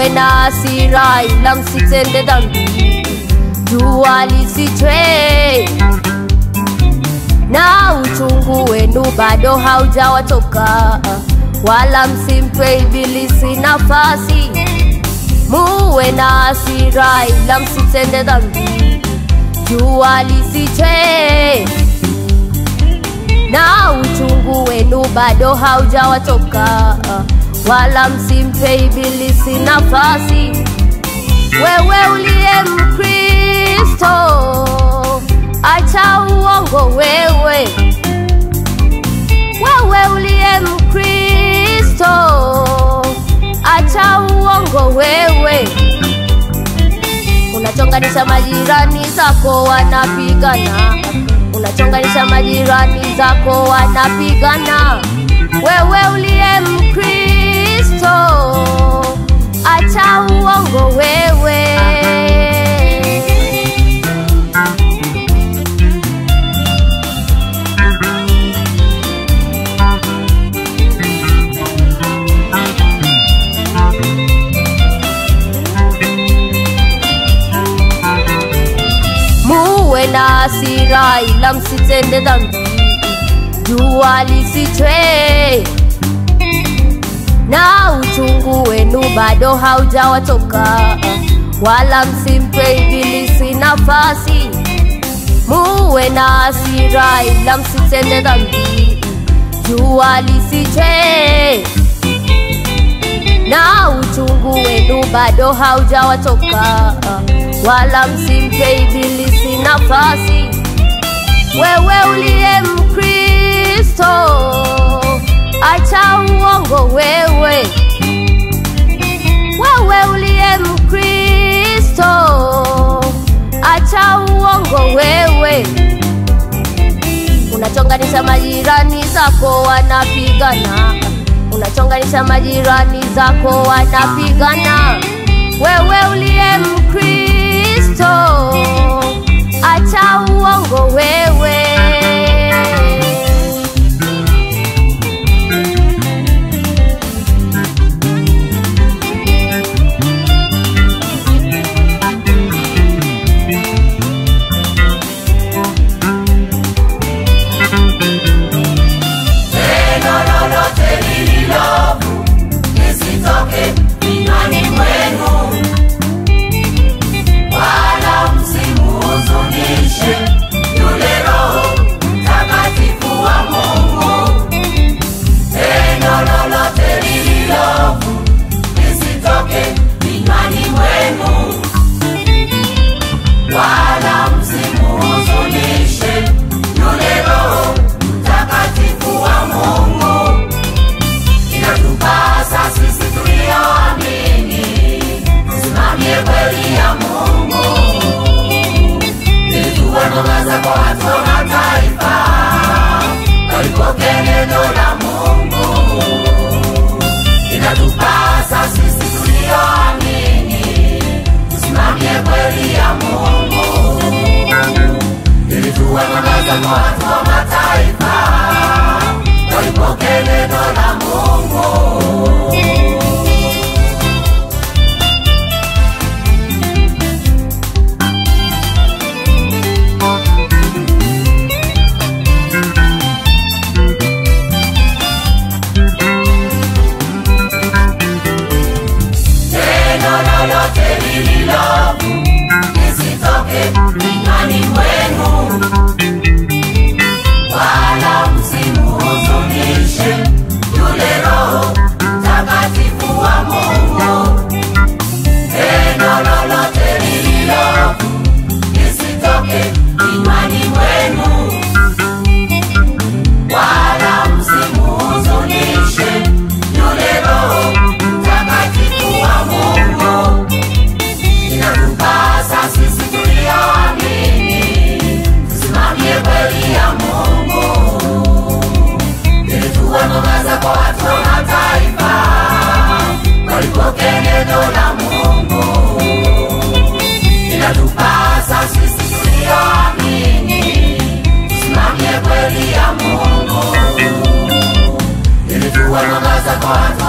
muwe na hasira ila msitende dhambi, jua lisichwe na uchungu wenu bado haujawatoka, wala msimpe ibilisi nafasi. Muwe na hasira ila msitende dhambi, jua lisichwe na uchungu wenu bado haujawatoka, wala msimpe ibilisi nafasi. Wewe uliye Mkristo, acha uongo wewe. Wewe uliye Mkristo, acha uongo wewe. Unachonganisha majirani zako wanapigana, unachonganisha majirani zako wanapigana. Wewe uliye Mkristo, acha uongo wewe. Muwe na hasira ila msitende dhambi, jua lisichwe na uchungu wenu bado haujawatoka, wala msimpe ibilisi nafasi. Muwe na hasira ila msitende dhambi, jua lisichwe na uchungu wenu bado haujawatoka, wala msimpe ibilisi nafasi. Wewe uliye Mkristo, acha uongo wewe. Wewe uliye Mkristo, acha uongo wewe. Unachonganisha majirani zako wanapigana, unachonganisha majirani zako wanapigana. Wewe uliye Mkristo, acha uongo wewe. Kwa